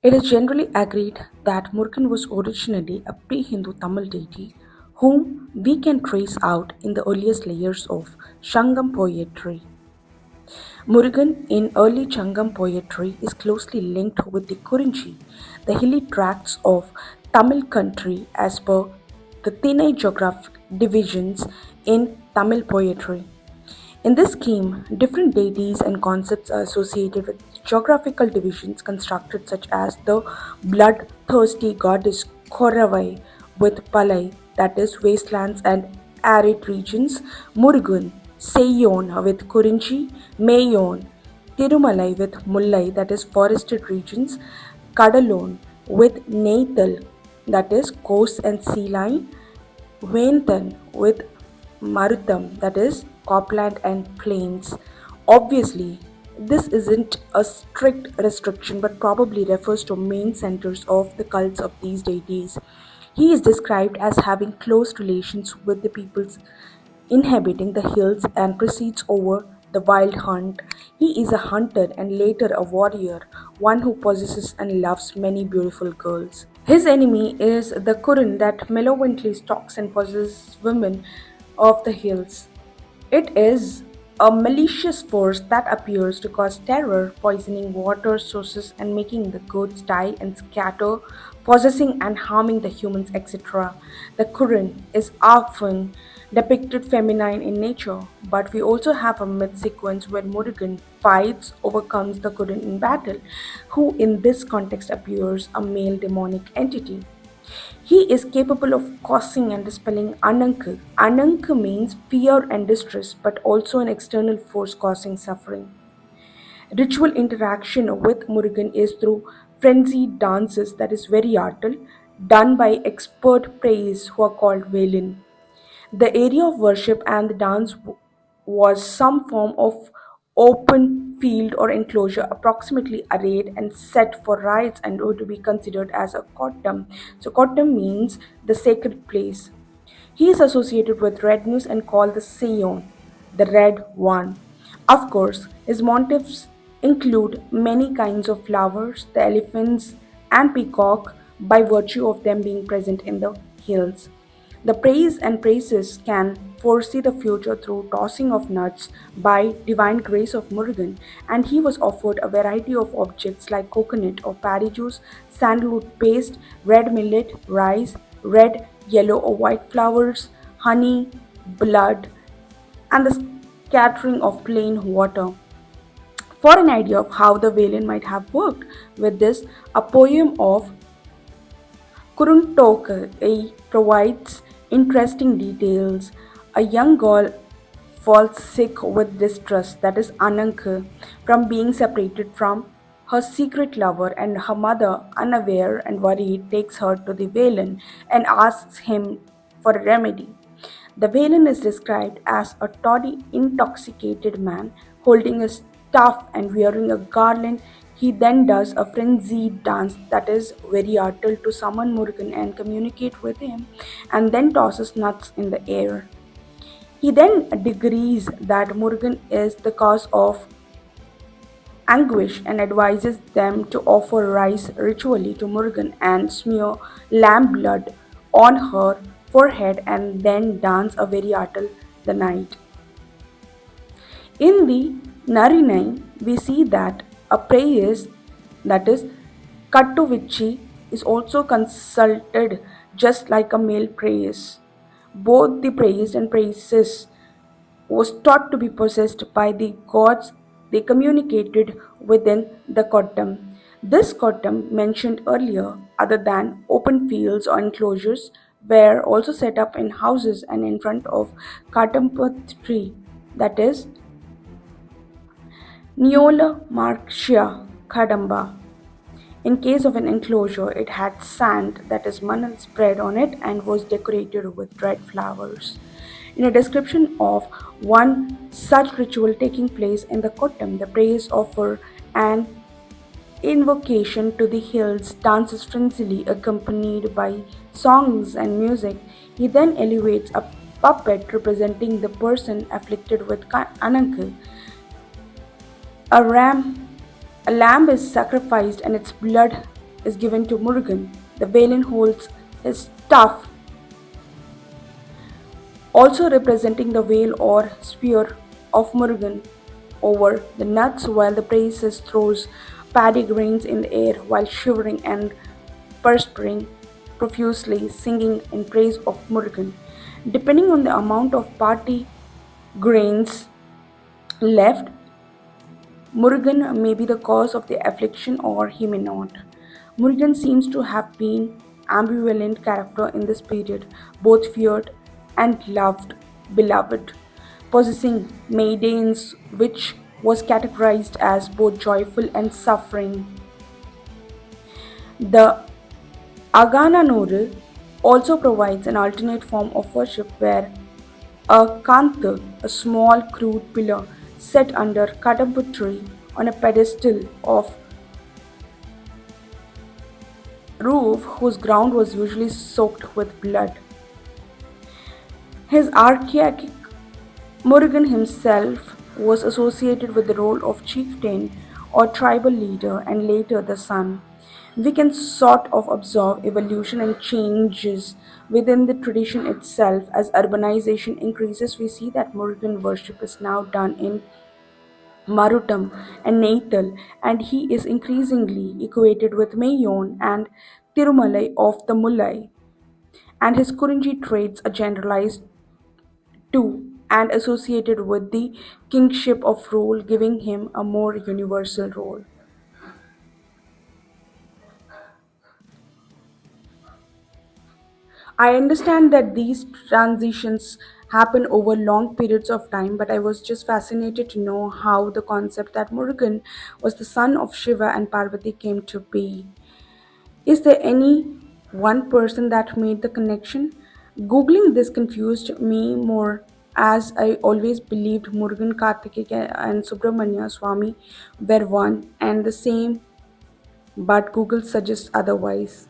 It is generally agreed that Murukan was originally a pre-Hindu Tamil deity whom we can trace out in the earliest layers of Shangam poetry. Murugan in early Changam poetry is closely linked with the Kurinchi, the hilly tracts of Tamil country as per the Thinai geographic divisions in Tamil poetry. In this scheme, different deities and concepts are associated with geographical divisions constructed such as the bloodthirsty goddess Koravai with Palai, that is wastelands and arid regions, Murugan, Seyon with Kurinchi, Mayon, Tirumalai with Mullai, that is forested regions, Kadalon with Nathal, that is coast and sea line, Vaintan with Marutam, that is copland and plains. Obviously, this isn't a strict restriction but probably refers to main centers of the cults of these deities. He is described as having close relations with the peoples inhabiting the hills and proceeds over the wild hunt. He is a hunter and later a warrior, one who possesses and loves many beautiful girls. His enemy is the Kurun that malevolently stalks and possesses women of the hills. It is a malicious force that appears to cause terror, poisoning water sources and making the goats die and scatter, possessing and harming the humans, etc. The Kurun is often depicted feminine in nature, but we also have a myth sequence where Murugan fights, overcomes the Kurun in battle, who in this context appears a male demonic entity. He is capable of causing and dispelling Ananka. Ananka means fear and distress, but also an external force causing suffering. Ritual interaction with Murugan is through frenzied dances, that is very artal, done by expert priests who are called Velin. The area of worship and the dance was some form of open field or enclosure approximately arrayed and set for rites and would be considered as a kottam. So kottam means the sacred place. He is associated with redness and called the Seyon, the red one. Of course, his motifs include many kinds of flowers, the elephants and peacock by virtue of them being present in the hills. The praise and praises can foresee the future through tossing of nuts by divine grace of Murugan, and he was offered a variety of objects like coconut or paddy juice, sandalwood paste, red millet, rice, red, yellow, or white flowers, honey, blood, and the scattering of plain water. For an idea of how the villain might have worked with this, a poem of Kuruntokai provides interesting details. A young girl falls sick with distress, that is Ananka, from being separated from her secret lover, and her mother, unaware and worried, takes her to the Valen and asks him for a remedy. The Valen is described as a toddy, intoxicated man holding a staff and wearing a garland. He then does a frenzied dance that is very artful to summon Murugan and communicate with him, and then tosses nuts in the air. He then decrees that Murugan is the cause of anguish and advises them to offer rice ritually to Murugan and smear lamb blood on her forehead and then dance a very artal the night. In the Narinai, we see that a praise, that is Kattuvichi, is also consulted just like a male praise. Both the praised and praises was thought to be possessed by the gods they communicated within the Kottam. This Kottam mentioned earlier, other than open fields or enclosures, were also set up in houses and in front of Katampath tree, that is Neola Marxia Kadamba. In case of an enclosure, it had sand, that is manal, spread on it and was decorated with red flowers. In a description of one such ritual taking place in the Kottam, the praise offer an invocation to the hills dances frenziedly accompanied by songs and music. He then elevates a puppet representing the person afflicted with Ananka. A ram, a lamb is sacrificed and its blood is given to Murugan. The Valen holds his staff, also representing the veil or spear of Murugan, over the nuts while the priestess throws paddy grains in the air while shivering and perspiring profusely, singing in praise of Murugan. Depending on the amount of party grains left, Murugan may be the cause of the affliction or he may not. Murugan seems to have been ambivalent character in this period, both feared and beloved, possessing maidens which was categorized as both joyful and suffering. The Agana Nodal also provides an alternate form of worship where a kantha, a small crude pillar set under kadambu tree on a pedestal of roof whose ground was usually soaked with blood. His archaic Murugan himself was associated with the role of chieftain or tribal leader and later the sun. We can sort of observe evolution and changes within the tradition itself. As urbanization increases, we see that Murugan worship is now done in Marutam and Natal, and he is increasingly equated with Mayon and Tirumalai of the Mulai, and his Kurinji traits are generalized too and associated with the kingship of role, giving him a more universal role. I understand that these transitions happen over long periods of time, but I was just fascinated to know how the concept that Murugan was the son of Shiva and Parvati came to be. Is there any one person that made the connection? Googling this confused me more as I always believed Murugan Karthikeya and Subramanya Swami were one and the same, but Google suggests otherwise.